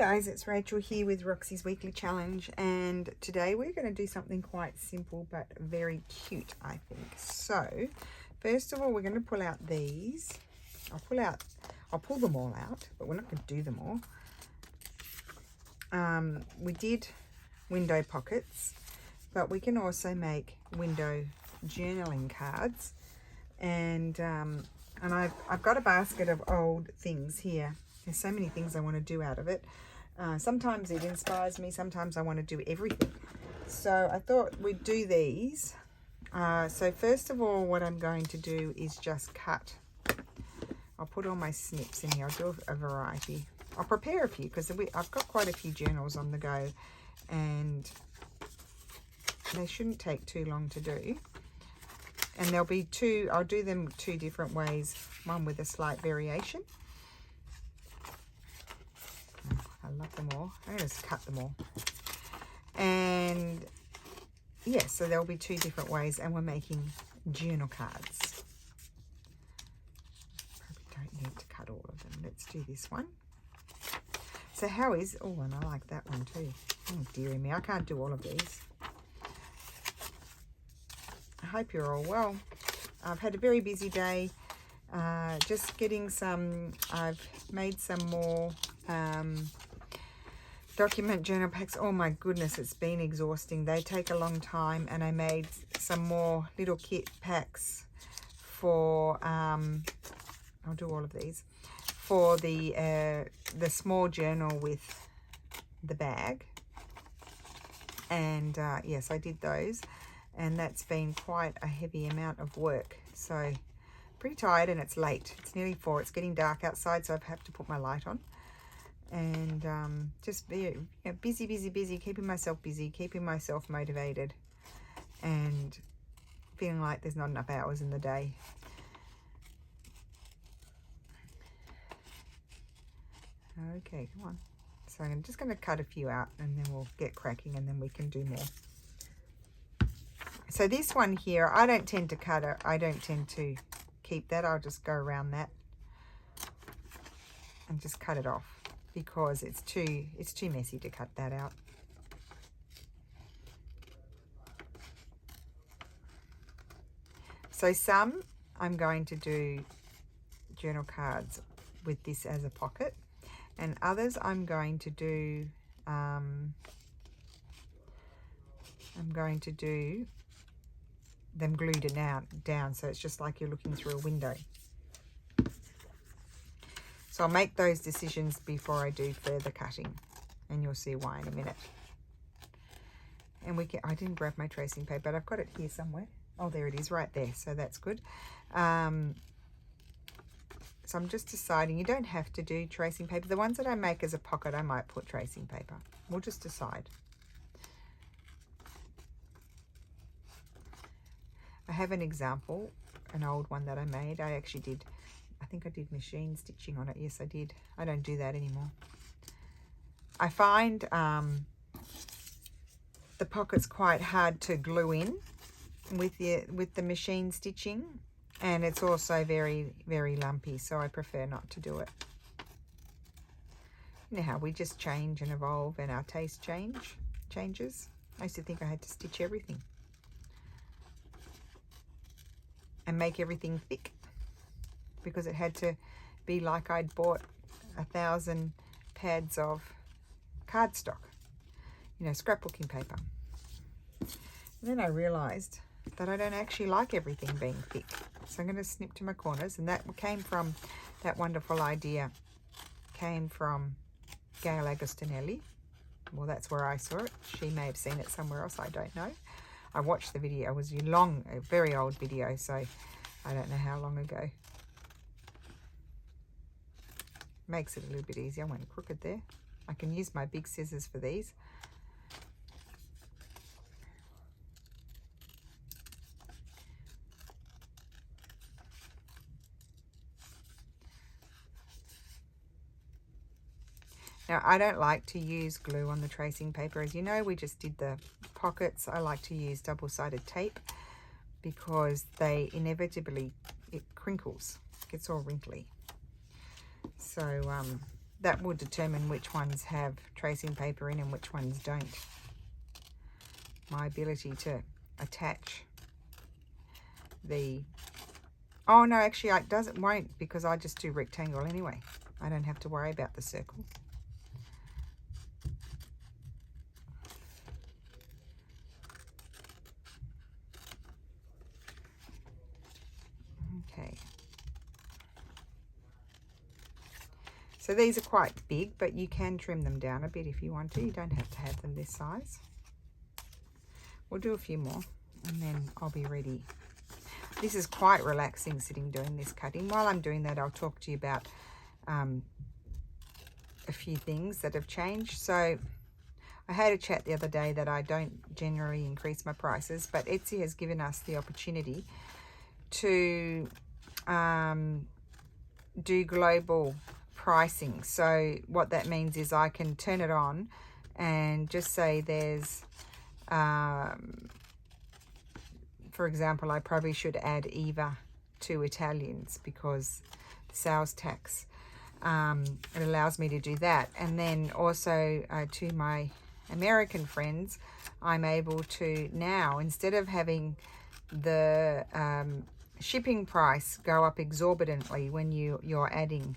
guys, it's Rachel here with Roxy's Weekly Challenge, and today we're going to do something quite simple but very cute, I think. So first of all, we're going to pull out these. I'll pull them all out, but we're not going to do them all. We did window pockets, but we can also make window journaling cards, and I've got a basket of old things here. There's so many things I want to do out of it. Sometimes it inspires me, sometimes I want to do everything. So I thought we'd do these. So first of all, what I'm going to do is just cut. I'll put all my snips in here. I'll do a variety. I'll prepare a few because I've got quite a few journals on the go, and they shouldn't take too long to do. And there'll be two, I'll do them two different ways, one with a slight variation. I love them all. I'm going to cut them all. And yes, so there'll be two different ways, and we're making journal cards. Probably don't need to cut all of them. Let's do this one. So how is, oh, and I like that one too. Oh, dearie me, I can't do all of these. I hope you're all well. I've had a very busy day. Just getting some, I've made some more document journal packs. Oh my goodness, it's been exhausting. They take a long time, and I made some more little kit packs for, I'll do all of these, for the small journal with the bag. And yes, I did those, and that's been quite a heavy amount of work. So pretty tired, and it's late. It's nearly 4. It's getting dark outside, so I have to put my light on. And just be busy, keeping myself busy, keeping myself motivated, and feeling like there's not enough hours in the day. Okay, come on. So I'm just going to cut a few out, and then we'll get cracking, and then we can do more. So this one here, I don't tend to cut it. I don't tend to keep that. I'll just go around that and just cut it off, because it's too messy to cut that out. So some I'm going to do journal cards with this as a pocket, and others I'm going to do them glued down, so it's just like you're looking through a window. So I'll make those decisions before I do further cutting, and you'll see why in a minute. And I didn't grab my tracing paper, but I've got it here somewhere. Oh, there it is, right there. So that's good. So I'm just deciding. You don't have to do tracing paper. The ones that I make as a pocket, I might put tracing paper. We'll just decide. I have an example, an old one that I made. I think I did machine stitching on it. Yes, I did. I don't do that anymore. I find the pockets quite hard to glue in with the machine stitching, and it's also very, very lumpy, so I prefer not to do it. You know how we just change and evolve, and our taste changes. I used to think I had to stitch everything and make everything thick, because it had to be like I'd bought 1,000 pads of cardstock, you know, scrapbooking paper. And then I realized that I don't actually like everything being thick. So I'm going to snip to my corners, and that came from, that wonderful idea came from Gail Agostinelli. Well, that's where I saw it. She may have seen it somewhere else, I don't know. I watched the video. It was a very old video, so I don't know how long ago. Makes it a little bit easier. I went crooked there. I can use my big scissors for these. Now, I don't like to use glue on the tracing paper. As you know, we just did the pockets. I like to use double-sided tape, because it crinkles, gets all wrinkly. So that will determine which ones have tracing paper in and which ones don't. My ability to attach the, oh no, actually it won't, because I just do rectangle anyway. I don't have to worry about the circle. Okay. So these are quite big, but you can trim them down a bit if you want to. You don't have to have them this size. We'll do a few more and then I'll be ready. This is quite relaxing sitting doing this cutting. While I'm doing that, I'll talk to you about a few things that have changed. So I had a chat the other day that I don't generally increase my prices, but Etsy has given us the opportunity to do global pricing. So what that means is I can turn it on and just say there's for example, I probably should add EVA to Italians because the sales tax, it allows me to do that. And then also to my American friends, I'm able to now, instead of having the shipping price go up exorbitantly when you're adding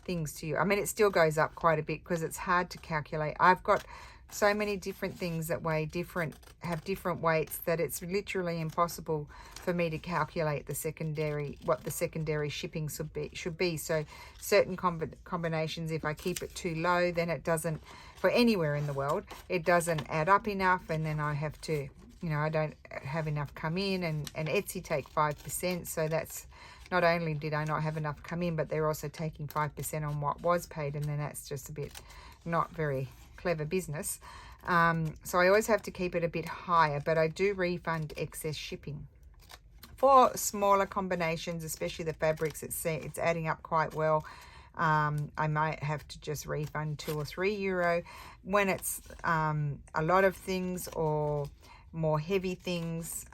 things to you. I mean, it still goes up quite a bit because it's hard to calculate. I've got so many different things that weigh different, have different weights, that it's literally impossible for me to calculate the secondary, what the secondary shipping should be. So certain combinations, if I keep it too low, then it doesn't, for anywhere in the world, it doesn't add up enough, and then I have to, you know, I don't have enough come in, and Etsy take 5%, so that's, not only did I not have enough come in, but they're also taking 5% on what was paid, and then that's just a bit not very clever business. So I always have to keep it a bit higher, but I do refund excess shipping. For smaller combinations, especially the fabrics, it's adding up quite well. I might have to just refund €2 or €3. When it's a lot of things or more heavy things,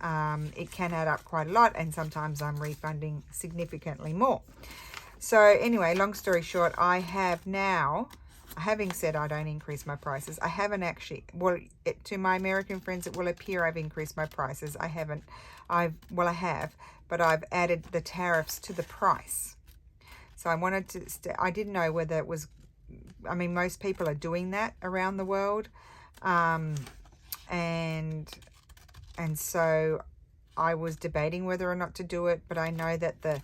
it can add up quite a lot, and sometimes I'm refunding significantly more. So anyway, long story short, I have now, having said I don't increase my prices, I haven't actually, well, to my American friends it will appear I've increased my prices. I haven't. I have, but I've added the tariffs to the price. So I wanted to, I didn't know whether it was, I mean, most people are doing that around the world. And so I was debating whether or not to do it, but I know that the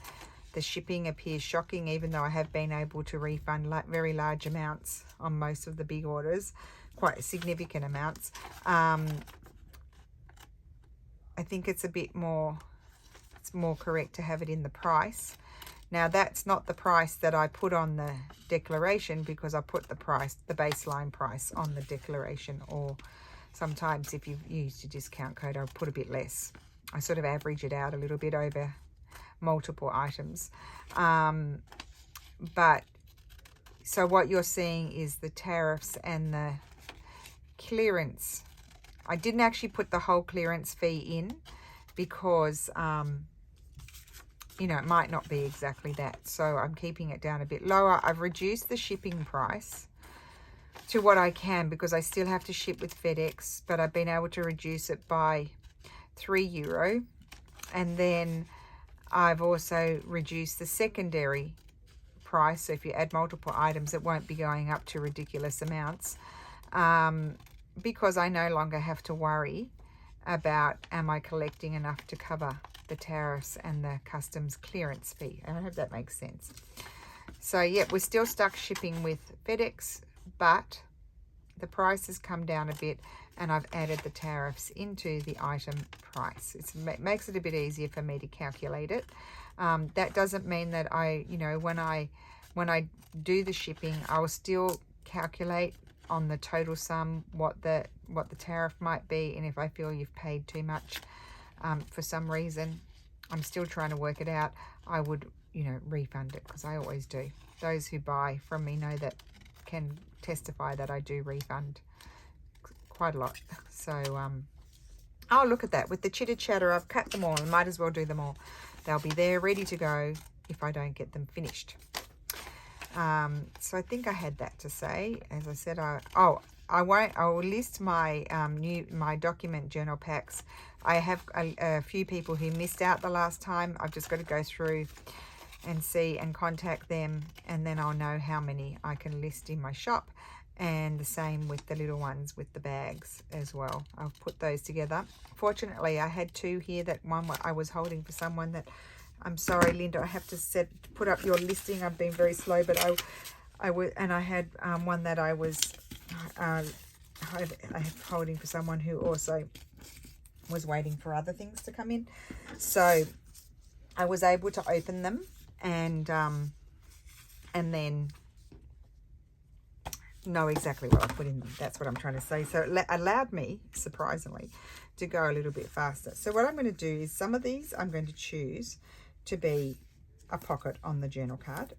shipping appears shocking, even though I have been able to refund very large amounts on most of the big orders, quite significant amounts. I think it's a bit more, it's more correct to have it in the price. Now that's not the price that I put on the declaration, because I put the price, the baseline price, on the declaration, or sometimes if you've used a discount code, I'll put a bit less. I sort of average it out a little bit over multiple items. But so what you're seeing is the tariffs and the clearance. I didn't actually put the whole clearance fee in because, you know, it might not be exactly that. So I'm keeping it down a bit lower. I've reduced the shipping price to what I can, because I still have to ship with FedEx, but I've been able to reduce it by €3. And then I've also reduced the secondary price. So if you add multiple items, it won't be going up to ridiculous amounts, because I no longer have to worry about, am I collecting enough to cover the tariffs and the customs clearance fee. And I hope that makes sense. So yeah, we're still stuck shipping with FedEx, but the price has come down a bit, and I've added the tariffs into the item price. It makes it a bit easier for me to calculate it. That doesn't mean that I, you know, when I do the shipping, I will still calculate on the total sum what the tariff might be, and if I feel you've paid too much for some reason, I'm still trying to work it out, I would, you know, refund it, because I always do. Those who buy from me know that, can testify that I do refund quite a lot. So oh, look at that, with the chitter chatter, I've cut them all. I might as well do them all. They'll be there ready to go if I don't get them finished. So I think I had that to say. As I said, I will list my my document journal packs. I have a few people who missed out the last time. I've just got to go through and see and contact them, and then I'll know how many I can list in my shop. And the same with the little ones with the bags as well. I'll put those together. Fortunately, I had two here. That one I was holding for someone that, I'm sorry, Linda, I have to put up your listing. I've been very slow, but I had one that I was holding for someone who also was waiting for other things to come in. So I was able to open them and then know exactly what I put in them. That's what I'm trying to say. So it allowed me, surprisingly, to go a little bit faster. So what I'm going to do is some of these I'm going to choose to be a pocket on the journal card.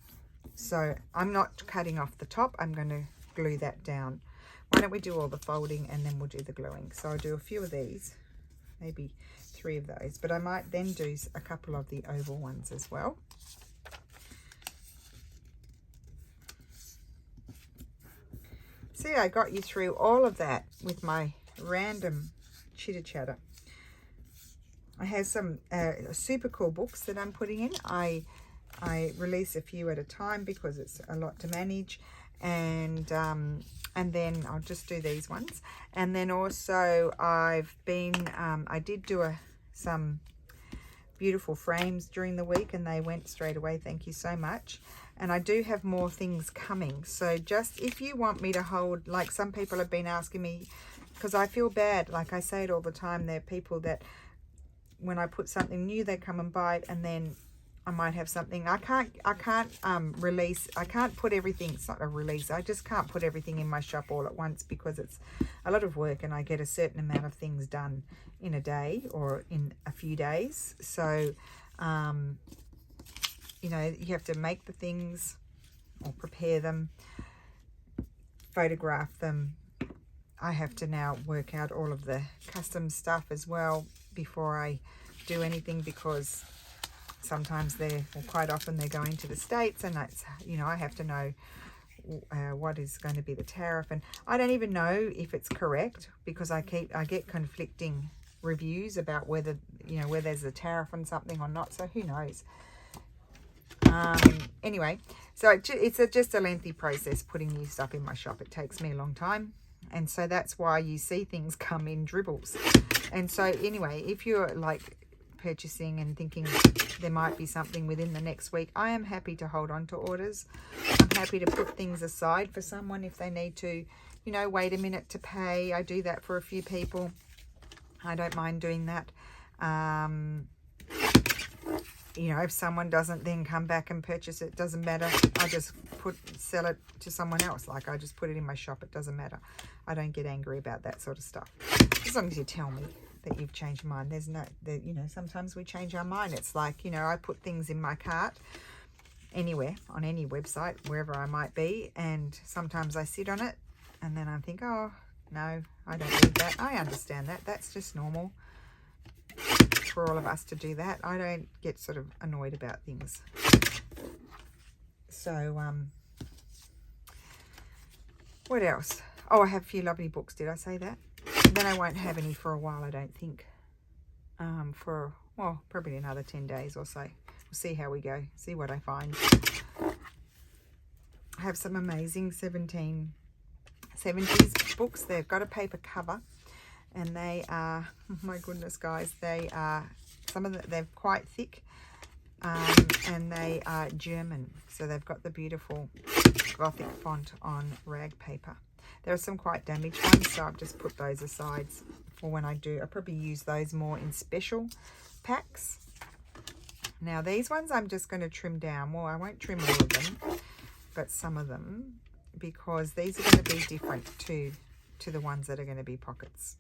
So I'm not cutting off the top. I'm going to glue that down. Why don't we do all the folding and then we'll do the gluing. So I'll do a few of these, maybe 3 of those, but I might then do a couple of the oval ones as well. See, I got you through all of that with my random chitter chatter. I have some super cool books that I'm putting in. I release a few at a time because it's a lot to manage, and then I'll just do these ones. And then also I've been I did do some beautiful frames during the week, and they went straight away. Thank you so much. And I do have more things coming. So just if you want me to hold, like some people have been asking me, because I feel bad, like I say it all the time, there are people that when I put something new, they come and buy it, and then I might have something. I can't release, I can't put everything, it's not a release, I just can't put everything in my shop all at once because it's a lot of work and I get a certain amount of things done in a day or in a few days. So, you know, you have to make the things or prepare them, photograph them. I have to now work out all of the custom stuff as well before I do anything, because sometimes quite often they're going to the States, and that's, you know, I have to know what is going to be the tariff, and I don't even know if it's correct because I get conflicting reviews about whether, you know, whether there's a tariff on something or not, so who knows. Anyway, so it's just a lengthy process putting new stuff in my shop. It takes me a long time, and so that's why you see things come in dribbles. And so anyway, if you're like purchasing and thinking there might be something within the next week, I am happy to hold on to orders. I'm happy to put things aside for someone if they need to, you know, wait a minute to pay. I do that for a few people. I don't mind doing that. You know, if someone doesn't then come back and purchase it, doesn't matter. I just sell it to someone else. Like I just put it in my shop. It doesn't matter. I don't get angry about that sort of stuff. As long as you tell me that you've changed your mind. There's no, you know, sometimes we change our mind. It's like, you know, I put things in my cart anywhere, on any website, wherever I might be. And sometimes I sit on it and then I think, oh, no, I don't need that. I understand that. That's just normal for all of us to do that. I don't get sort of annoyed about things. So, what else? Oh, I have a few lovely books. Did I say that? Then I won't have any for a while, I don't think. For, well, probably another 10 days or so. We'll see how we go. See what I find. I have some amazing 1770s books. They've got a paper cover. And they are, oh my goodness, guys, they are, some of them, they're quite thick, and they are German. So they've got the beautiful Gothic font on rag paper. There are some quite damaged ones, so I've just put those aside for when I do. I probably use those more in special packs. Now these ones I'm just going to trim down. Well, I won't trim all of them, but some of them, because these are going to be different to the ones that are going to be pockets.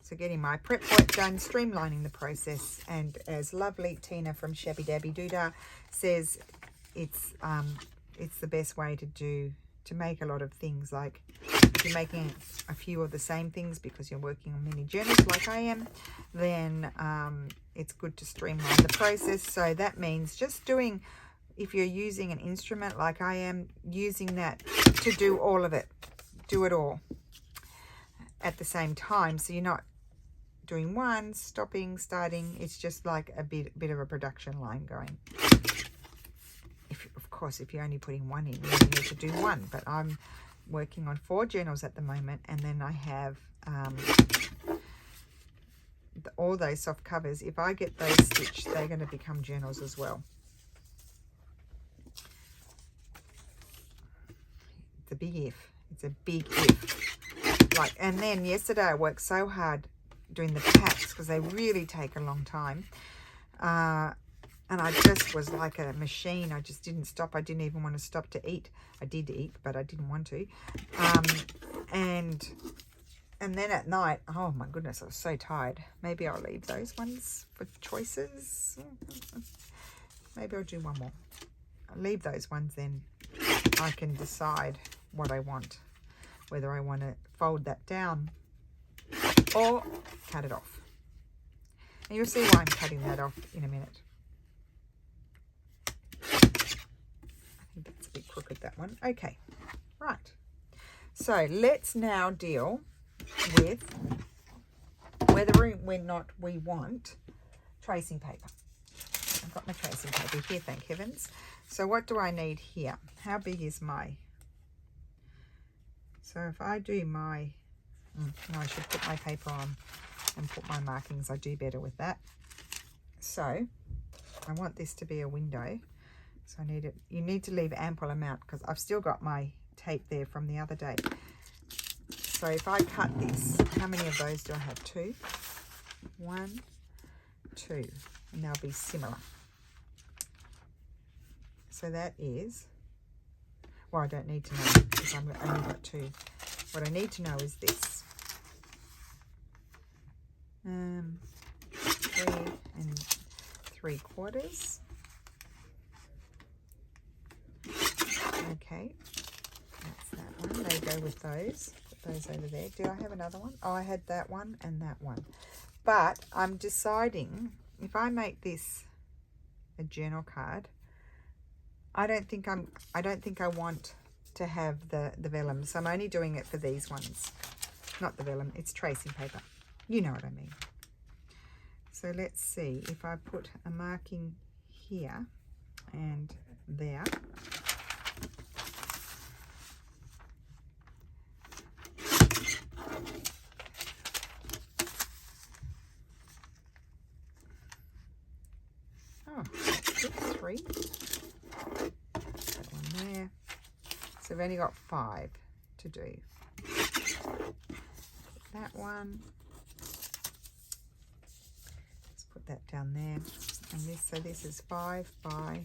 So getting my prep work done, streamlining the process, and as lovely Tina from Shabby Dabby Doodah says, it's the best way to make a lot of things. Like if you're making a few of the same things because you're working on mini journals like I am, then it's good to streamline the process. So that means just doing, if you're using an instrument like I am, using that to do all of it, do it all at the same time. So you're not doing one, stopping, starting. It's just like a bit of a production line going. Of course, if you're only putting one in, you only need to do one. But I'm working on 4 journals at the moment, and then I have all those soft covers. If I get those stitched, they're going to become journals as well. It's a big if. It's a big if. Like, and then yesterday I worked so hard doing the packs because they really take a long time. And I just was like a machine. I just didn't stop. I didn't even want to stop to eat. I did eat, but I didn't want to. And then at night, oh my goodness, I was so tired. Maybe I'll leave those ones for choices. Maybe I'll do one more. I'll leave those ones, then I can decide what I want. Whether I want to fold that down or cut it off. And you'll see why I'm cutting that off in a minute. I think that's a bit crooked, that one. Okay, right. So let's now deal with whether we want tracing paper. I've got my tracing paper here, thank heavens. So what do I need here? How big is my... So if I do my... no, I should put my paper on and put my markings. I do better with that. So I want this to be a window. So I need it. You need to leave ample amount because I've still got my tape there from the other day. So if I cut this, how many of those do I have? 2. 1, 2, and they'll be similar. So that is, well, I don't need to know because I've only got 2. What I need to know is this. 3 3/4. Okay, that's that one. They go with those. Put those over there. Did I have another one? Oh, I had that one and that one. But I'm deciding if I make this a journal card, I don't think I want to have the vellum. So I'm only doing it for these ones. Not the vellum, it's tracing paper. You know what I mean. So let's see if I put a marking here and there. Oh, that's good. 3. That one there. So I've only got 5 to do. That one. Let's put that down there. And this, so this is 5 by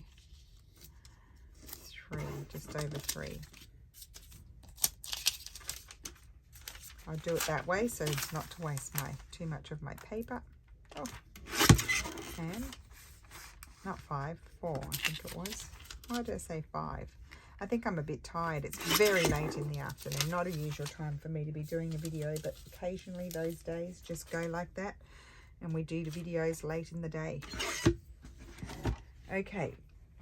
3, just over 3. I'll do it that way so it's not to waste too much of my paper. Oh, and not 5, 4, I think it was. Why did I say 5? I think I'm a bit tired. It's very late in the afternoon. Not a usual time for me to be doing a video, but occasionally those days just go like that. And we do the videos late in the day. Okay,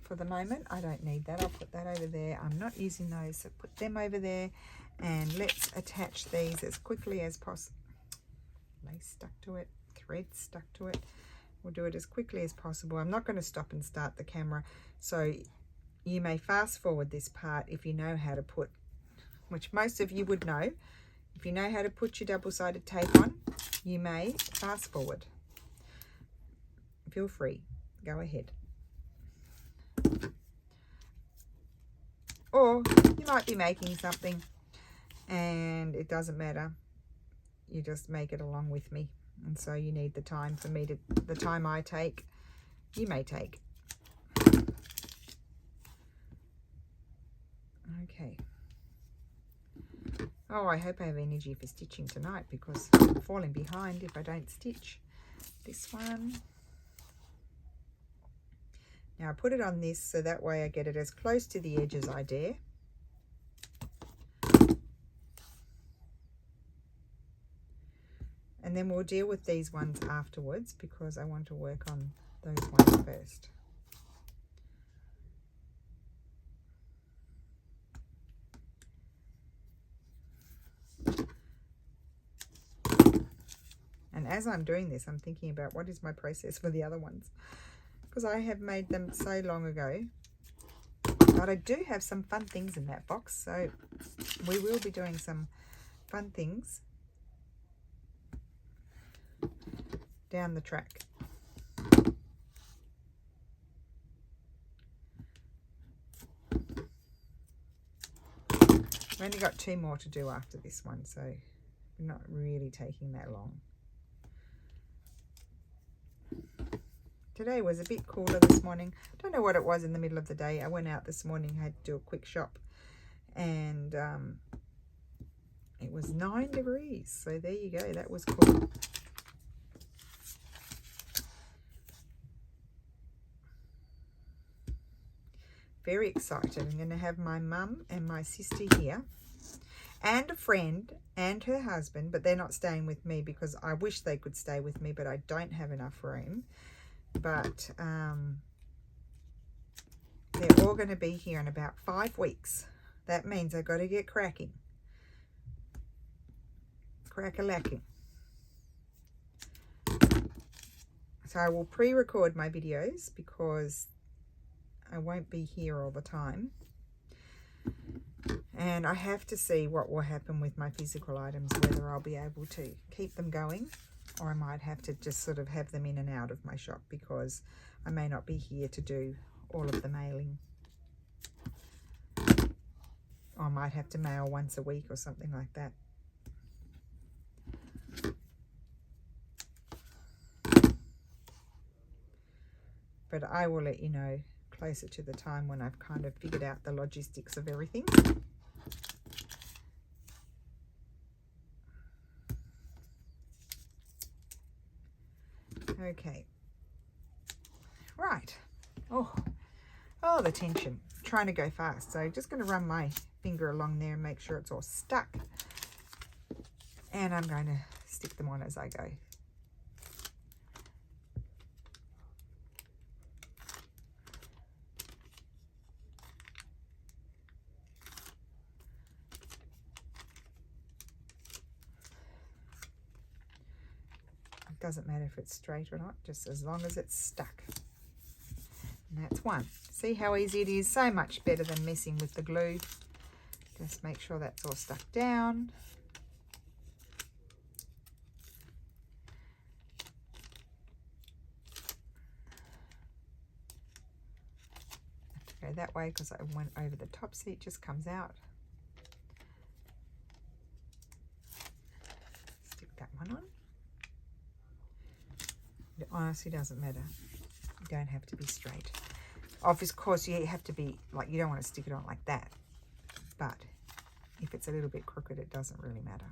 for the moment, I don't need that. I'll put that over there. I'm not using those, so put them over there. And let's attach these as quickly as possible. Lace stuck to it, thread stuck to it. We'll do it as quickly as possible. I'm not going to stop and start the camera, so you may fast forward this part if you know how to put, which most of you would know. If you know how to put your double-sided tape on, you may fast forward. Feel free, go ahead. Or you might be making something and it doesn't matter. You just make it along with me. And so you need the time for me to, the time I take, you may take. Okay. Oh, I hope I have energy for stitching tonight because I'm falling behind if I don't stitch. This one. Now I put it on this so that way I get it as close to the edge as I dare. And And then we'll deal with these ones afterwards because I want to work on those ones first. And as I'm doing this, I'm thinking about what is my process for the other ones, because I have made them so long ago. But I do have some fun things in that box, so we will be doing some fun things down the track. I've only got 2 more to do after this one, so we're not really taking that long. Today was a bit cooler this morning. Don't know what it was in the middle of the day. I went out this morning, had to do a quick shop, and it was 9 degrees. So there you go. That was cool. Very excited. I'm going to have my mum and my sister here, and a friend and her husband, but they're not staying with me because I wish they could stay with me, but I don't have enough room. But they're all going to be here in about 5 weeks. That means I've got to get cracking. Crack-a-lacking. So I will pre-record my videos because I won't be here all the time. And I have to see what will happen with my physical items, whether I'll be able to keep them going, or I might have to just sort of have them in and out of my shop because I may not be here to do all of the mailing. Or I might have to mail once a week or something like that. But I will let you know closer to the time when I've kind of figured out the logistics of everything. Okay. Right. Oh, the tension. Trying to go fast. So just going to run my finger along there and make sure it's all stuck. And I'm going to stick them on as I go. Doesn't matter if it's straight or not, just as long as it's stuck. And that's one. See how easy it is? So much better than messing with the glue. Just make sure that's all stuck down. I have to go that way because I went over the top so it just comes out. Stick that one on. It honestly doesn't matter. You don't have to be straight. Of course, you have to be, like, you don't want to stick it on like that. But if it's a little bit crooked, it doesn't really matter.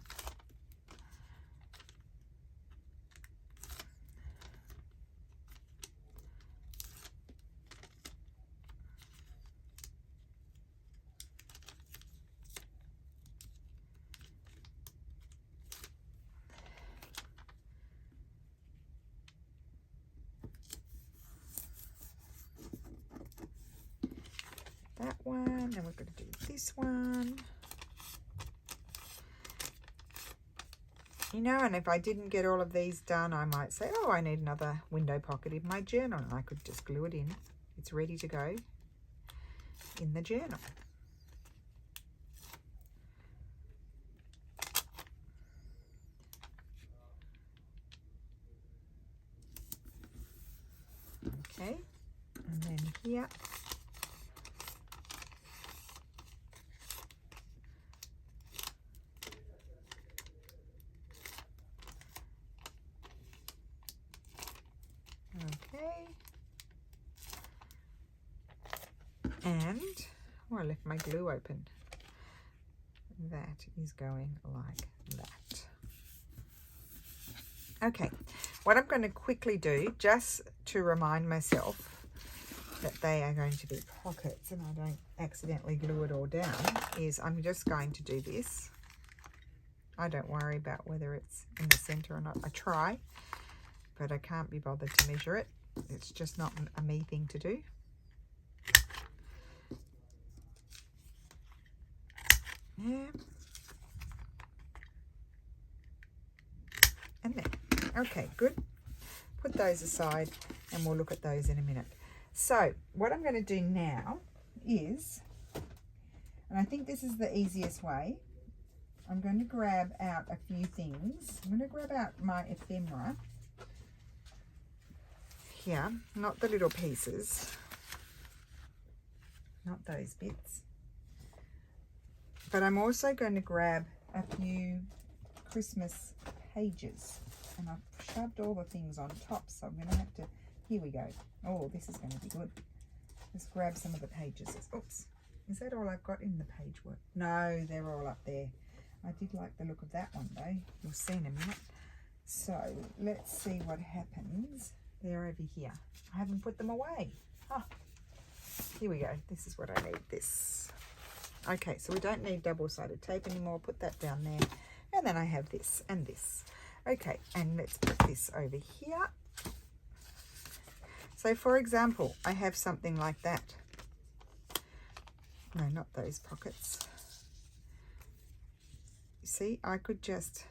That one, then we're going to do this one. You know, and if I didn't get all of these done, I might say, oh, I need another window pocket in my journal, and I could just glue it in. It's ready to go in the journal. Okay, and then here. Okay, and I left my glue open. That is going like that. Okay, what I'm going to quickly do, just to remind myself that they are going to be pockets and I don't accidentally glue it all down, is I'm just going to do this. I don't worry about whether it's in the center or not. I try, but I can't be bothered to measure it. It's just not a me thing to do. Yeah. And there. Okay, good. Put those aside and we'll look at those in a minute. So what I'm going to do now is, and I think this is the easiest way, I'm going to grab out a few things. I'm going to grab out my ephemera here, not the little pieces, not those bits, but I'm also going to grab a few Christmas pages, and I've shoved all the things on top, so I'm going to have to, here we go. Oh, this is going to be good. Let's grab some of the pages. Oops, is that all I've got in the page work? No, they're all up there. I did like the look of that one though. You'll see in a minute. So let's see what happens. They're over here. I haven't put them away. Oh, here we go. This is what I need, this. Okay, so we don't need double-sided tape anymore. Put that down there. And then I have this and this. Okay, and let's put this over here. So for example, I have something like that. No, not those pockets. See, I could just,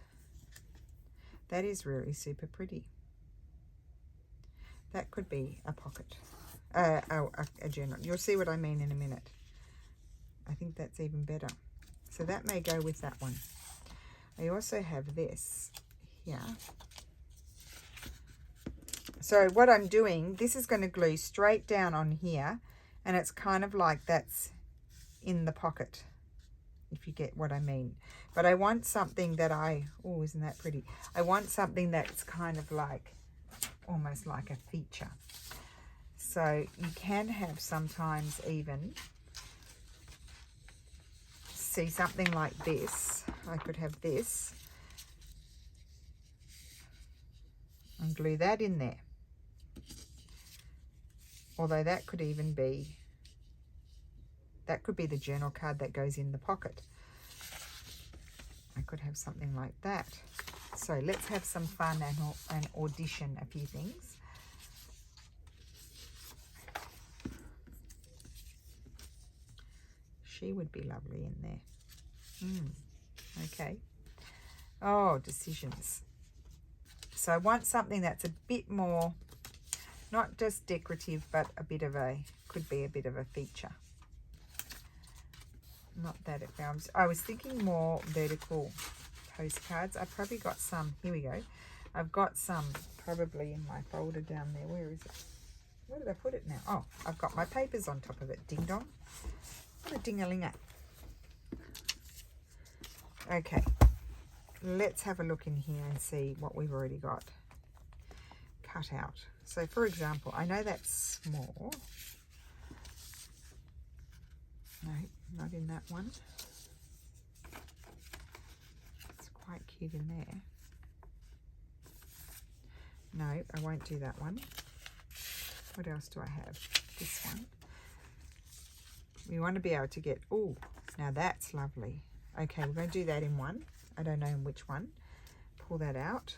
that is really super pretty. That could be a pocket, a general. You'll see what I mean in a minute. I think that's even better. So that may go with that one. I also have this here. So what I'm doing, this is going to glue straight down on here, and it's kind of like that's in the pocket, if you get what I mean. But I want something that oh, isn't that pretty? I want something that's kind of like, almost like a feature. So you can have sometimes even, see something like this. I could have this and glue that in there. Although that could even be, that could be the journal card that goes in the pocket. I could have something like that. So let's have some fun and audition a few things. She would be lovely in there. Okay. Oh, decisions. So I want something that's a bit more, not just decorative, but a bit of a, could be a bit of a feature. Not that it found. I was thinking more vertical postcards. I probably got some. Here we go. I've got some probably in my folder down there. Where is it? Where did I put it now? Oh, I've got my papers on top of it. Ding dong. What a ding-a-linger. Okay. Let's have a look in here and see what we've already got cut out. So for example, I know that's small. No, not in that one. It's quite cute in there. No, I won't do that one. What else do I have? This one. We want to be able to get, oh, now that's lovely. Okay, we're going to do that in one. I don't know in which one. Pull that out.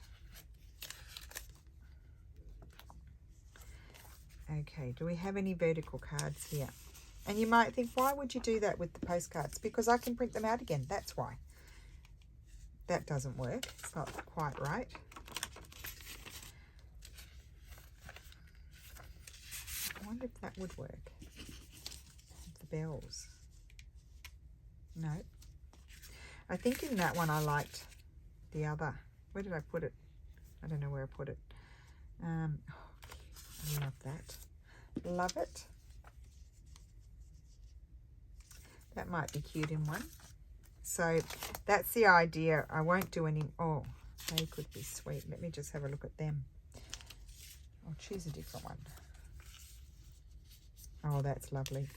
Okay, do we have any vertical cards here? And you might think, why would you do that with the postcards? Because I can print them out again. That's why. That doesn't work. It's not quite right. I wonder if that would work. The bells. No. I think in that one I liked the other. Where did I put it? I don't know where I put it. Oh, I love that. Love it. That might be cute in one. So that's the idea. I won't do any, oh, they could be sweet. Let me just have a look at them. I'll choose a different one. Oh, that's lovely.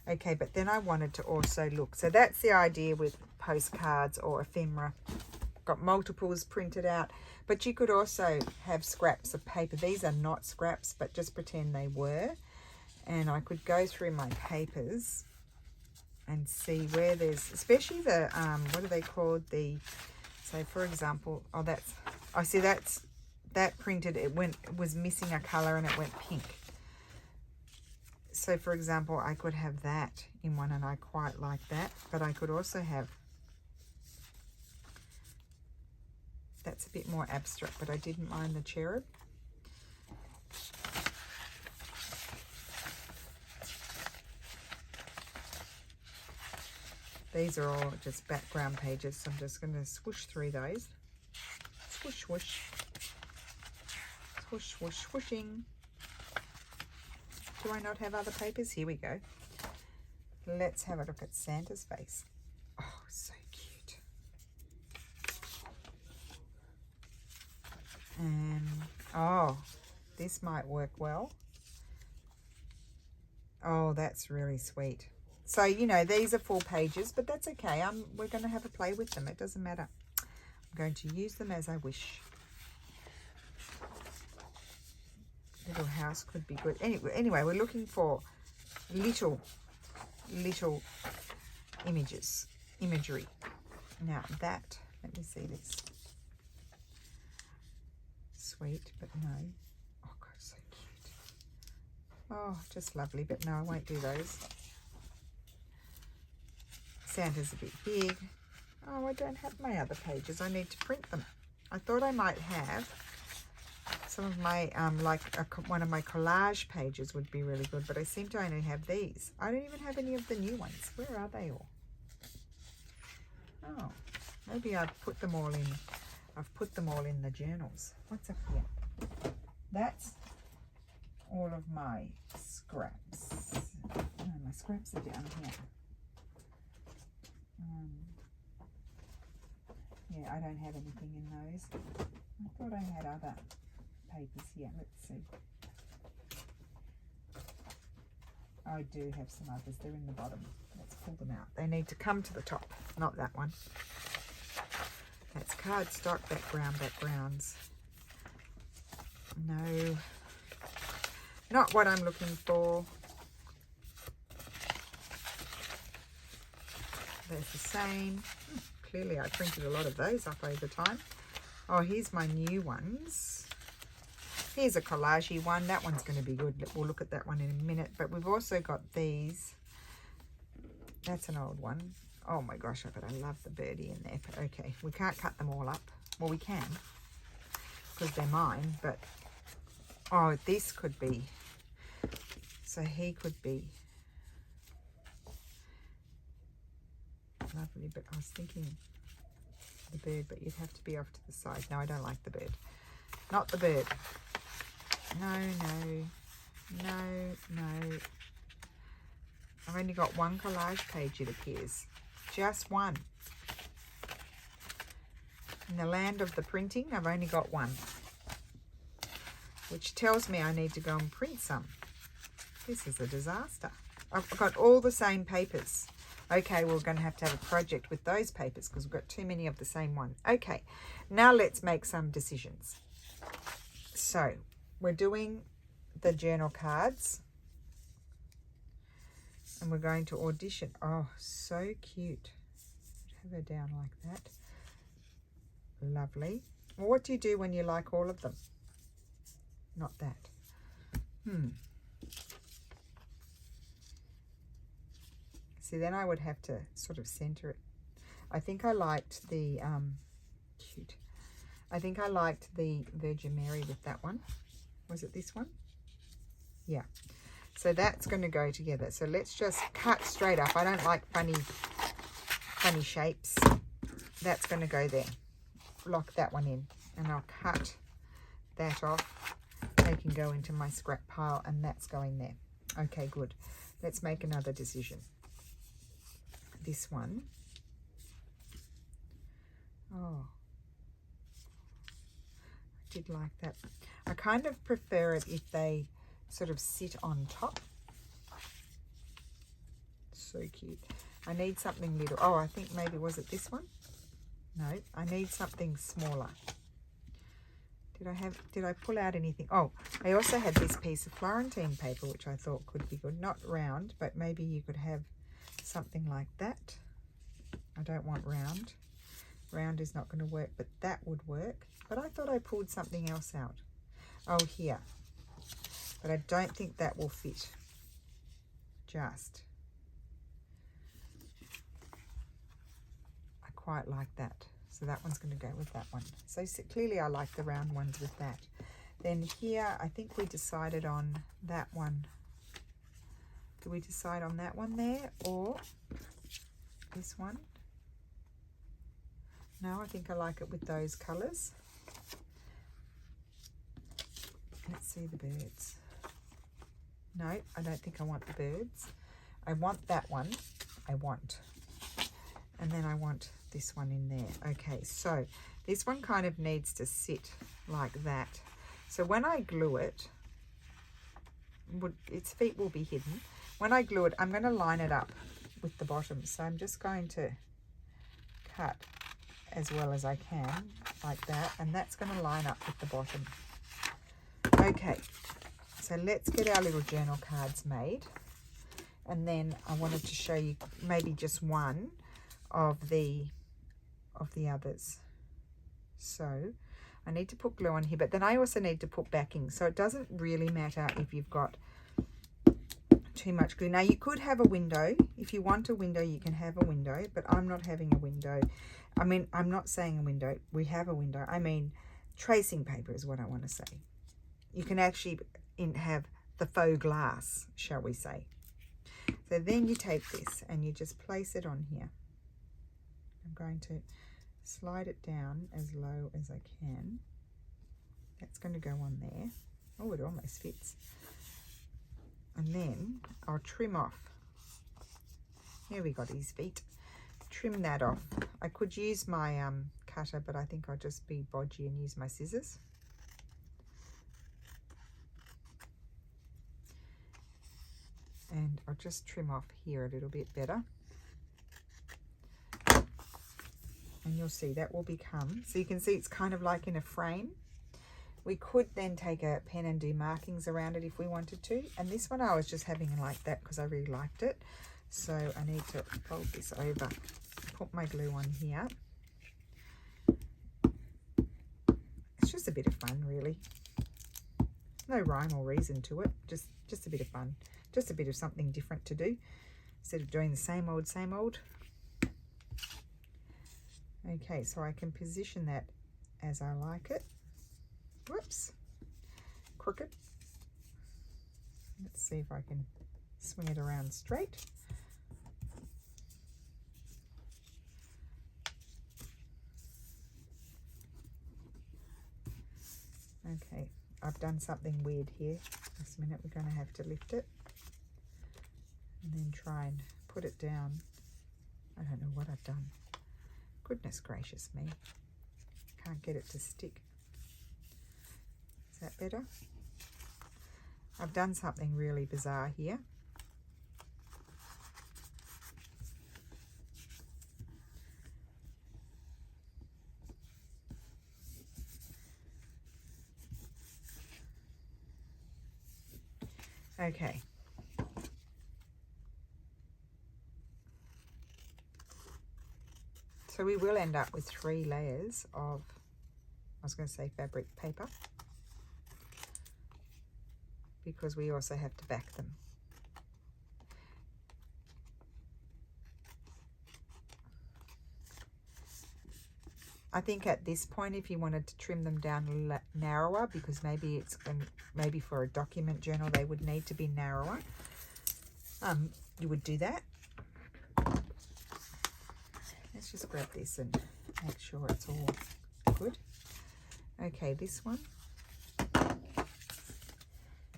Okay, but then I wanted to also look. So that's the idea with postcards or ephemera. Got multiples printed out, but you could also have scraps of paper. These are not scraps, but just pretend they were. And I could go through my papers and see where there's, especially the, what are they called? The So for example, oh that's, I see that printed, it was missing a color and it went pink. So for example, I could have that in one and I quite like that, but I could also have, that's a bit more abstract, but I didn't mind the cherub. These are all just background pages, so I'm just going to swoosh through those. Swoosh, swoosh. Swoosh, swoosh, swooshing. Do I not have other papers? Here we go. Let's have a look at Santa's face. Oh, so cute. And, oh, this might work well. Oh, that's really sweet. So, you know, these are full pages, but that's okay. We're going to have a play with them. It doesn't matter. I'm going to use them as I wish. Little house could be good. Anyway, we're looking for little imagery. Now that, let me see this. Sweet, but no. Oh, God, so cute. Oh, just lovely, but no, I won't do those. Santa's a bit big. Oh, I don't have my other pages. I need to print them. I thought I might have some of my, one of my collage pages would be really good, but I seem to only have these. I don't even have any of the new ones. Where are they all? Oh, maybe I've put them all in. I've put them all in the journals. What's up here? That's all of my scraps. Oh, my scraps are down here. Yeah, I don't have anything in those. I thought I had other papers here. Let's see. I do have some others. They're in the bottom. Let's pull them out. They need to come to the top, not that one. That's cardstock backgrounds. No, not what I'm looking for. There's the same. Clearly I printed a lot of those up over time. Oh, here's my new ones. Here's a collagey one. That one's going to be good. We'll look at that one in a minute. But we've also got these. That's an old one. Oh my gosh, but I love the birdie in there. But okay, we can't cut them all up. Well, we can, because they're mine. But, oh, this could be. So he could be lovely, but I was thinking the bird, but you'd have to be off to the side. No, I don't like the bird. Not the bird. No. I've only got one collage page, it appears. Just one. In the land of the printing, I've only got one. Which tells me I need to go and print some. This is a disaster. I've got all the same papers. Okay, we're going to have a project with those papers because we've got too many of the same one. Okay, now let's make some decisions. So, we're doing the journal cards. And we're going to audition. Oh, so cute. Have her down like that. Lovely. Well, what do you do when you like all of them? Not that. See, then I would have to sort of center it. I think I liked the, cute. I think I liked the Virgin Mary with that one. Was it this one? Yeah. So that's going to go together. So let's just cut straight up. I don't like funny shapes. That's going to go there. Lock that one in. And I'll cut that off. They can go into my scrap pile and that's going there. Okay, good. Let's make another decision. This one. Oh, I did like that. I kind of prefer it if they sort of sit on top. So cute. I need something little. Oh, I think maybe, was it this one? No, I need something smaller. Did I pull out anything? Oh, I also had this piece of Florentine paper, which I thought could be good. Not round, but maybe you could have something like that. I don't want round. Round is not going to work, but that would work. But I thought I pulled something else out. Oh, here. But I don't think that will fit. Just. I quite like that. So that one's going to go with that one. So clearly I like the round ones with that. Then here, I think we decided on that one. Do we decide on that one there or this one? No, I think I like it with those colours. Let's see the birds. No, I don't think I want the birds. I want that one. And then I want this one in there. Okay, so this one kind of needs to sit like that. So when I glue it, its feet will be hidden. When I glue it, I'm going to line it up with the bottom. So I'm just going to cut as well as I can, like that. And that's going to line up with the bottom. Okay, so let's get our little journal cards made. And then I wanted to show you maybe just one of the others. So I need to put glue on here, but then I also need to put backing. So it doesn't really matter if you've got too much glue. Now you could have a window. If you want a window, you can have a window, but I'm not having a window. I mean, I'm not saying a window. We have a window. I mean, tracing paper is what I want to say. You can actually have the faux glass, shall we say. So then you take this and you just place it on here. I'm going to slide it down as low as I can. That's going to go on there. Oh, it almost fits. And then I'll trim off. Here we got his feet. Trim that off. I could use my cutter, but I think I'll just be bodgy and use my scissors. And I'll just trim off here a little bit better. And you'll see that will become, so you can see it's kind of like in a frame. We could then take a pen and do markings around it if we wanted to. And this one I was just having like that because I really liked it. So I need to fold this over, put my glue on here. It's just a bit of fun, really. No rhyme or reason to it, just a bit of fun. Just a bit of something different to do instead of doing the same old, same old. Okay, so I can position that as I like it. Whoops, crooked. Let's see if I can swing it around straight. Okay, I've done something weird here. This minute we're going to have to lift it and then try and put it down. I don't know what I've done. Goodness gracious me. Can't get it to stick. Is that better? I've done something really bizarre here. Okay. So we will end up with 3 layers of, I was going to say fabric paper, because we also have to back them. I think at this point, if you wanted to trim them down narrower, because maybe maybe for a document journal they would need to be narrower, you would do that. Let's just grab this and make sure it's all good. Okay, this one.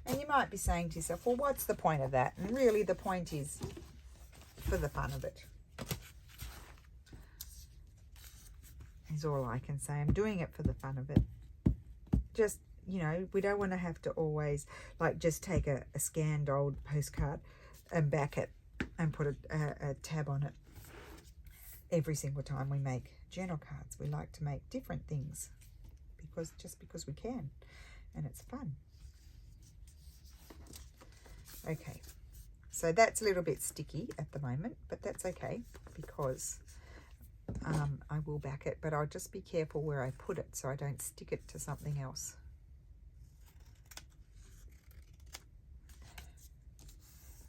And you might be saying to yourself, well, what's the point of that? And really the point is for the fun of it. Is all I can say. I'm doing it for the fun of it. Just, you know, we don't want to have to always like just take a scanned old postcard and back it and put a tab on it every single time we make journal cards. We like to make different things because we can, and it's fun. Okay, so that's a little bit sticky at the moment, but that's okay because I will back it, but I'll just be careful where I put it so I don't stick it to something else.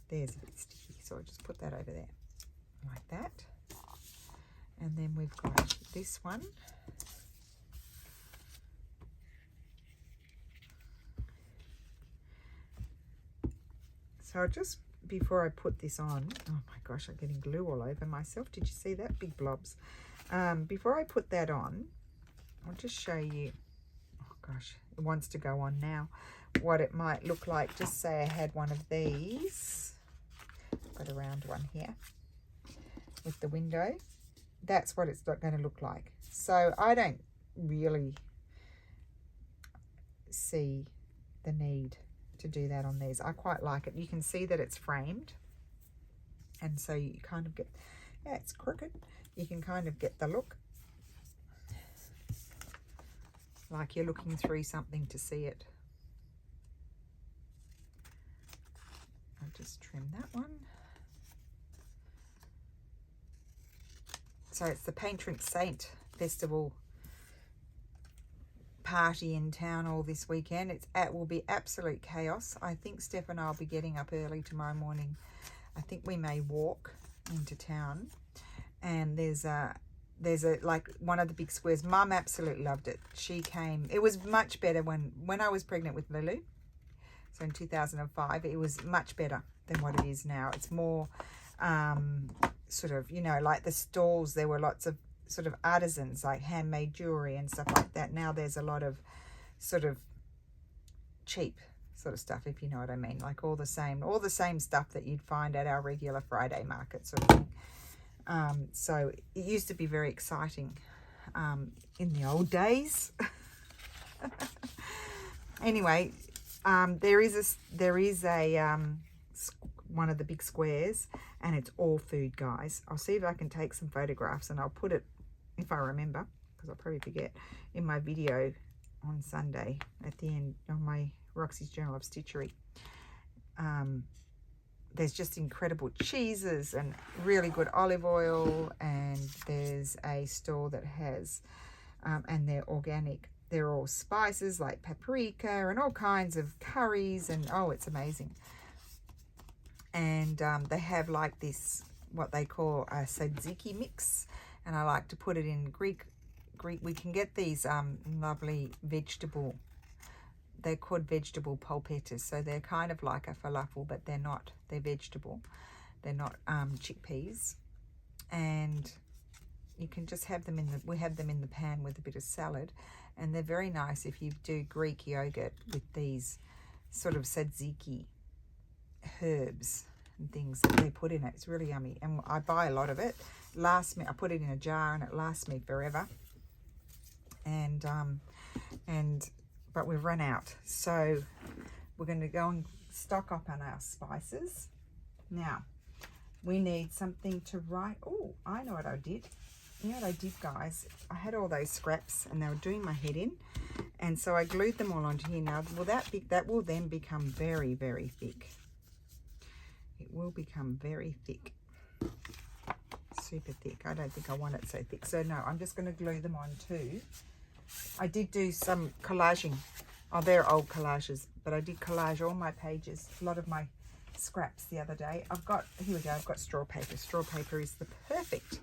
There's a bit sticky, so I'll just put that over there like that. And then we've got this one. So just before I put this on, oh my gosh, I'm getting glue all over myself. Did you see that? Big blobs. Before I put that on, I'll just show you, oh gosh, it wants to go on now, what it might look like. Just say I had one of these. Got a round one here with the window. That's what it's going to look like. So I don't really see the need to do that on these. I quite like it. You can see that it's framed, and so you kind of get, yeah, it's crooked. You can kind of get the look like you're looking through something to see it. I'll just trim that one. So it's the Patron Saint Festival party in town all this weekend. It will be absolute chaos. I think Steph and I'll be getting up early tomorrow morning. I think we may walk into town, and there's a like one of the big squares. Mum absolutely loved it. She came. It was much better when I was pregnant with Lulu. So in 2005, it was much better than what it is now. It's more sort of, you know, like the stalls, there were lots of sort of artisans, like handmade jewelry and stuff like that. Now there's a lot of sort of cheap sort of stuff, if you know what I mean, like all the same stuff that you'd find at our regular Friday market sort of thing. So it used to be very exciting in the old days. Anyway, there is one of the big squares, and it's all food, guys. I'll see if I can take some photographs, and I'll put it, if I remember, because I'll probably forget, in my video on Sunday at the end on my Roxy's Journal of Stitchery. There's just incredible cheeses and really good olive oil, and there's a store that has, and they're organic. They're all spices like paprika and all kinds of curries, and oh, it's amazing. And they have like this, what they call a tzatziki mix, and I like to put it in Greek. We can get these lovely vegetable, they're called vegetable polpettas, so they're kind of like a falafel, but they're not, they're vegetable, they're not chickpeas. And you can just have them we have them in the pan with a bit of salad, and they're very nice if you do Greek yogurt with these sort of tzatziki herbs and things that they put in it. It's really yummy, and I buy a lot of it. Lasts me, I put it in a jar and it lasts me forever. And but we've run out, so we're going to go and stock up on our spices. Now we need something to write. Oh, I know what I did. You know what I did, guys? I had all those scraps and they were doing my head in, and so I glued them all onto here. Now that will then become very, very thick. It will become very thick, super thick. I don't think I want it so thick, so no, I'm just going to glue them on too. I did do some collaging. Oh, they're old collages, but I did collage all my pages, a lot of my scraps the other day. Here we go, I've got straw paper. Straw paper is the perfect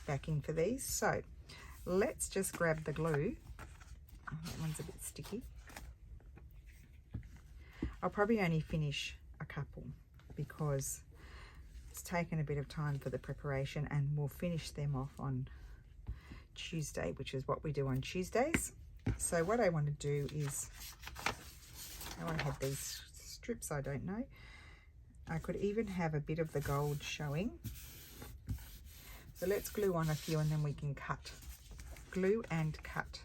backing for these. So let's just grab the glue. Oh, that one's a bit sticky. I'll probably only finish a couple because it's taken a bit of time for the preparation, and we'll finish them off on Tuesday, which is what we do on Tuesdays. So what I want to do is, how I had these strips, I don't know. I could even have a bit of the gold showing. So let's glue on a few and then we can cut. Glue and cut.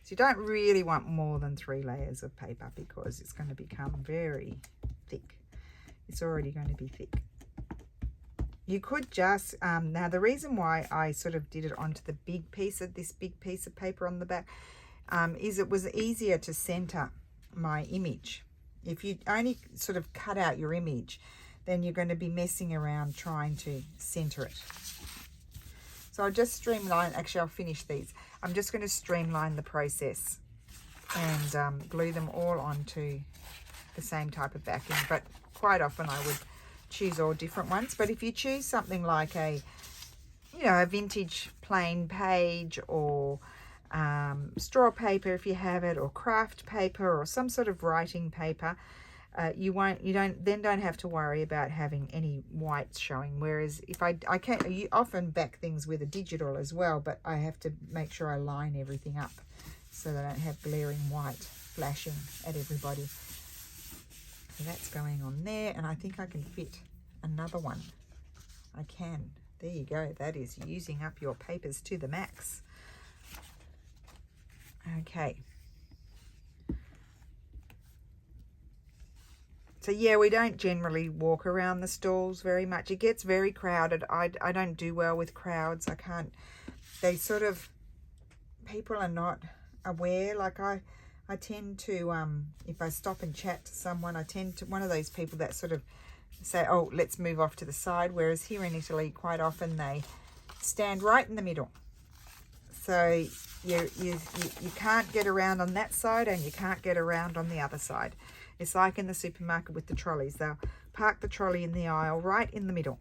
So you don't really want more than 3 layers of paper because it's going to become very thick. It's already going to be thick. You could just, now the reason why I sort of did it onto the big piece of this big piece of paper on the back is it was easier to center my image. If you only sort of cut out your image, then you're going to be messing around trying to center it. So I'll just streamline, actually I'll finish these. I'm just going to streamline the process and glue them all onto the same type of backing, but quite often I would choose all different ones. But if you choose something like a, you know, a vintage plain page, or straw paper if you have it, or craft paper, or some sort of writing paper, you don't have to worry about having any whites showing. Whereas if you often back things with a digital as well, but I have to make sure I line everything up so that I don't have glaring white flashing at everybody. So that's going on there, and I think I can fit another one. I can. There you go. That is using up your papers to the max. Okay. So yeah, we don't generally walk around the stalls very much. It gets very crowded. I don't do well with crowds. I can't. They sort of, people are not aware. Like I tend to, if I stop and chat to someone, I tend to, one of those people that sort of say, oh, let's move off to the side. Whereas here in Italy, quite often they stand right in the middle. So you can't get around on that side, and you can't get around on the other side. It's like in the supermarket with the trolleys. They'll park the trolley in the aisle right in the middle,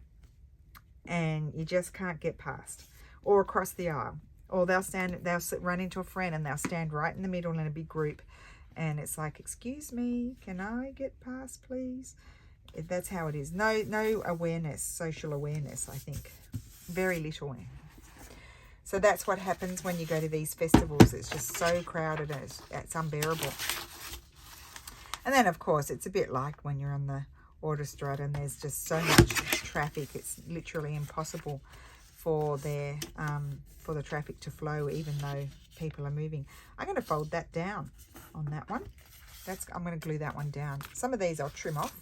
and you just can't get past, or across the aisle. Or they'll run into a friend and they'll stand right in the middle in a big group, and it's like, excuse me, can I get past, please? That's how it is. No awareness, social awareness, I think. Very little. So that's what happens when you go to these festivals. It's just so crowded, and it's unbearable. And then, of course, it's a bit like when you're on the Autostrada and there's just so much traffic. It's literally impossible for the traffic to flow, even though people are moving. I'm going to fold that down on that one. I'm going to glue that one down. Some of these I'll trim off.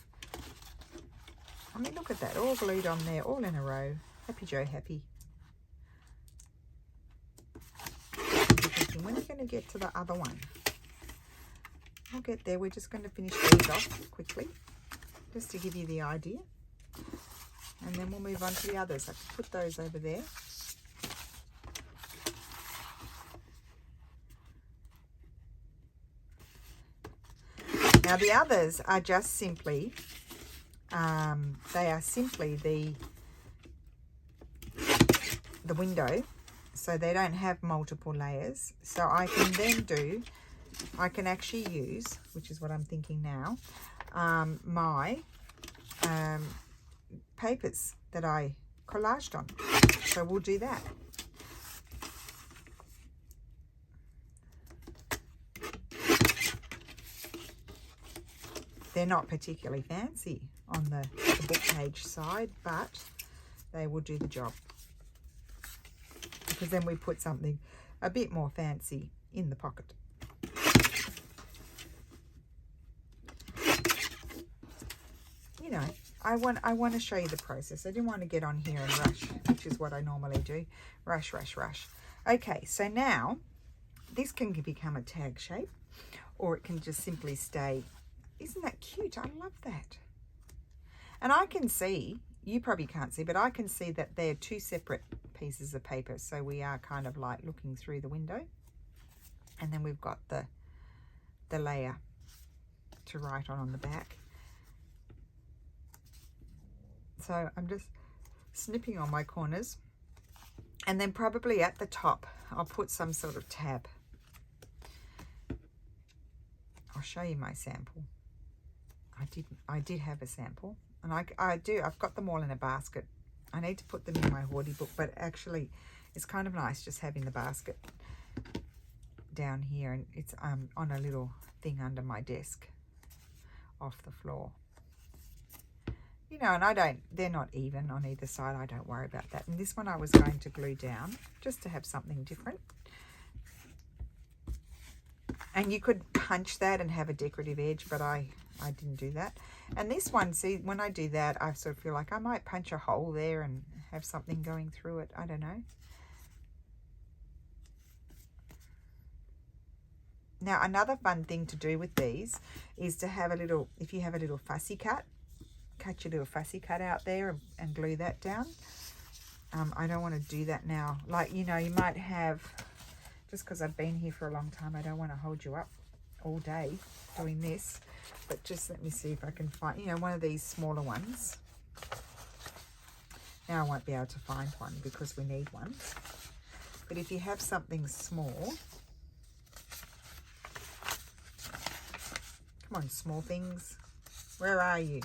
I mean, look at that, all glued on there, all in a row. Happy Joe, happy. I'm thinking, when are we going to get to the other one? I'll get there. We're just going to finish these off quickly, just to give you the idea. And then we'll move on to the others. I can put those over there. Now the others are just simply, they are simply the window, so they don't have multiple layers. So I can actually use, which is what I'm thinking now, my papers that I collaged on. So we'll do that. They're not particularly fancy on the book page side, but they will do the job. Because then we put something a bit more fancy in the pocket. You know, I want to show you the process. I didn't want to get on here and rush, which is what I normally do. Rush. Okay, so now this can become a tag shape, or it can just simply stay. Isn't that cute? I love that. And I can see, you probably can't see, but I can see that they're two separate pieces of paper. So we are kind of like looking through the window. And then we've got the layer to write on the back. So I'm just snipping on my corners. And then probably at the top, I'll put some sort of tab. I'll show you my sample. I did have a sample, and I've got them all in a basket. I need to put them in my hoardy book, but actually it's kind of nice just having the basket down here, and it's on a little thing under my desk off the floor. You know, and they're not even on either side. I don't worry about that. And this one I was going to glue down just to have something different. And you could punch that and have a decorative edge, but I didn't do that. And this one, see, when I do that, I sort of feel like I might punch a hole there and have something going through it. I don't know. Now, another fun thing to do with these is to have a little, if you have a little fussy cut your little fussy cut out there and glue that down. I don't want to do that now. Like, you know, you might have, just because I've been here for a long time, I don't want to hold you up all day doing this. But just let me see if I can find, you know, one of these smaller ones. Now I won't be able to find one because we need one. But if you have something small, come on, small things. Where are you?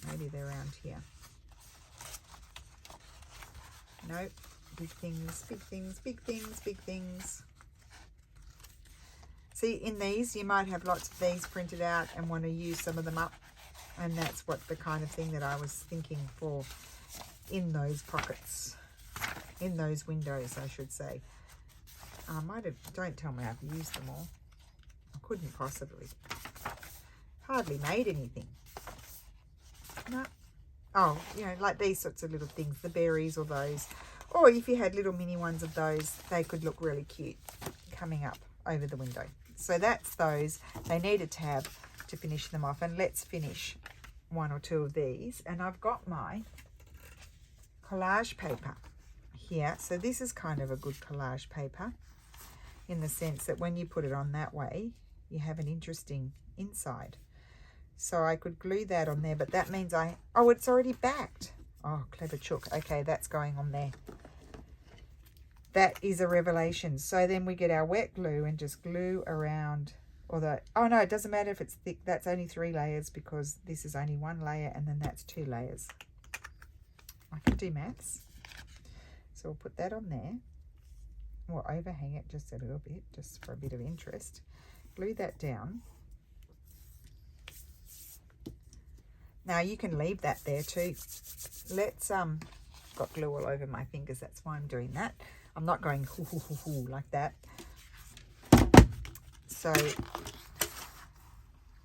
Maybe they're around here. Nope. Big things, big things, big things, big things. See, in these, you might have lots of these printed out and want to use some of them up. And that's what the kind of thing that I was thinking for in those pockets, in those windows, I should say. I might have, don't tell me I've used them all. I couldn't possibly. Hardly made anything. No. Oh, you know, like these sorts of little things, the berries or those. Or if you had little mini ones of those, they could look really cute coming up over the window. So that's those. They need a tab to finish them off. And let's finish one or two of these. And I've got my collage paper here. So this is kind of a good collage paper in the sense that when you put it on that way, you have an interesting inside. So I could glue that on there, but that means oh, it's already backed. Oh, clever chook. Okay, that's going on there. That is a revelation. So then we get our wet glue and just glue around, oh no, it doesn't matter if it's thick. That's only 3 layers because this is only 1 layer and then that's 2 layers. I can do maths. So we'll put that on there. We'll overhang it just a little bit, just for a bit of interest. Glue that down. Now you can leave that there too. Let's, got glue all over my fingers, that's why I'm doing that. I'm not going hoo hoo hoo hoo like that. So,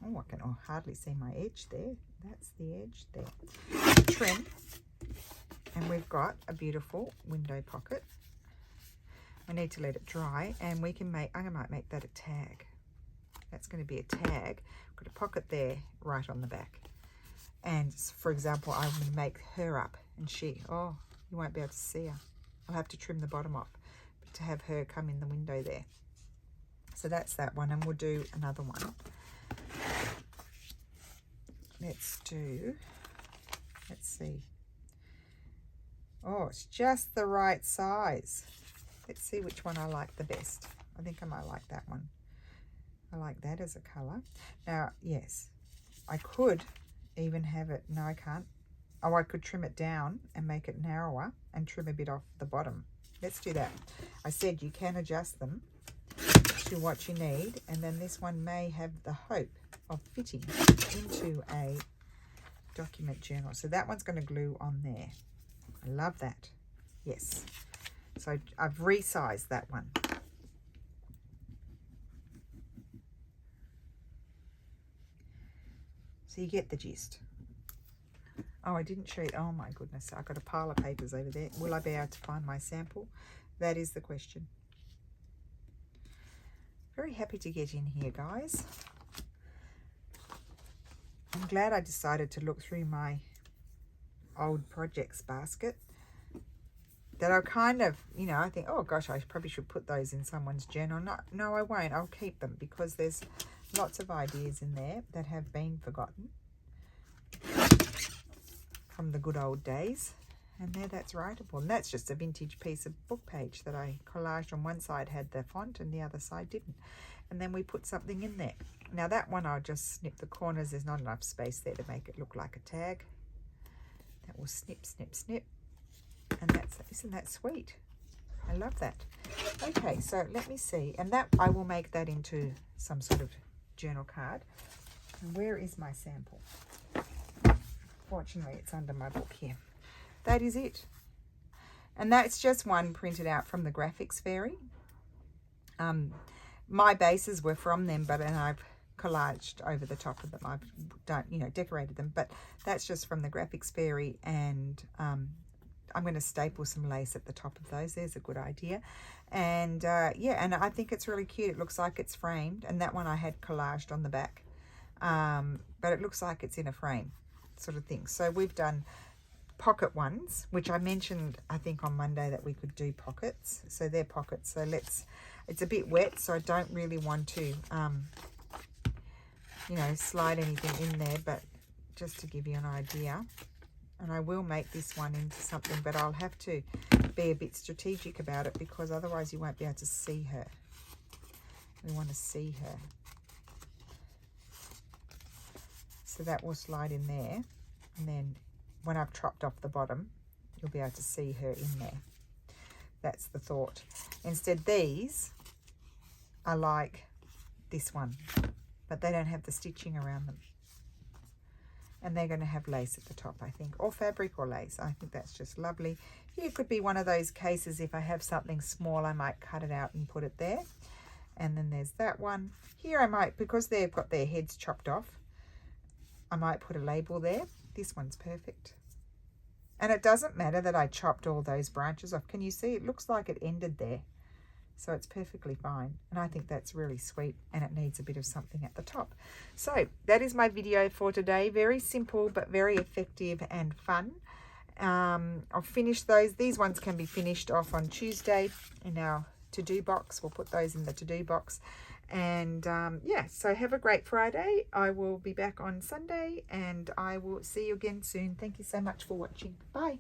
oh, I can hardly see my edge there. That's the edge there. Trim. And we've got a beautiful window pocket. I need to let it dry and we can make, I might make that a tag. That's going to be a tag. Got a pocket there right on the back. And for example, I'm going to make her up and oh, you won't be able to see her. I'll have to trim the bottom off to have her come in the window there. So that's that one, and we'll do another one. Let's see. Oh, it's just the right size. Let's see which one I like the best. I think I might like that one. I like that as a colour. Now, yes, I could even have it, no I can't. Oh, I could trim it down and make it narrower and trim a bit off the bottom. Let's do that. I said you can adjust them to what you need, and then this one may have the hope of fitting into a document journal. So that one's going to glue on there. I love that. Yes. So I've resized that one. So you get the gist. Oh, I didn't show you. Oh my goodness, I've got a pile of papers over there. Will I be able to find my sample? That is the question. Very happy to get in here, guys. I'm glad I decided to look through my old projects basket. That I kind of, you know, I think, oh gosh, I probably should put those in someone's journal. No, I won't. I'll keep them because there's lots of ideas in there that have been forgotten from the good old days. And there, that's writable. And that's just a vintage piece of book page that I collaged. On one side had the font and the other side didn't. And then we put something in there. Now that one, I'll just snip the corners. There's not enough space there to make it look like a tag. That will snip, snip, snip. And isn't that sweet? I love that. Okay, so let me see. And that, I will make that into some sort of journal card. And where is my sample? Fortunately, it's under my book here. That is it. And that's just one printed out from the Graphics Fairy. My bases were from them, and I've collaged over the top of them. I've done, you know, decorated them, but that's just from the Graphics Fairy, and I'm going to staple some lace at the top of those. There's a good idea. And yeah, and I think it's really cute. It looks like it's framed, and that one I had collaged on the back, but it looks like it's in a frame sort of thing. So we've done pocket ones, which I mentioned, I think, on Monday that we could do pockets. So they're pockets. So it's a bit wet, so I don't really want to, you know, slide anything in there, but just to give you an idea. And I will make this one into something, but I'll have to be a bit strategic about it because otherwise you won't be able to see her. We want to see her. So that will slide in there. And then when I've chopped off the bottom, you'll be able to see her in there. That's the thought. Instead, these are like this one, but they don't have the stitching around them. And they're going to have lace at the top, I think, or fabric or lace. I think that's just lovely. Here could be one of those cases, if I have something small, I might cut it out and put it there. And then there's that one. Here I might, because they've got their heads chopped off, I might put a label there. This one's perfect. And it doesn't matter that I chopped all those branches off. Can you see? It looks like it ended there. So it's perfectly fine. And I think that's really sweet, and it needs a bit of something at the top. So that is my video for today. Very simple, but very effective and fun. I'll finish those. These ones can be finished off on Tuesday in our to-do box. We'll put those in the to-do box. And yeah, so have a great Friday. I will be back on Sunday, and I will see you again soon. Thank you so much for watching. Bye.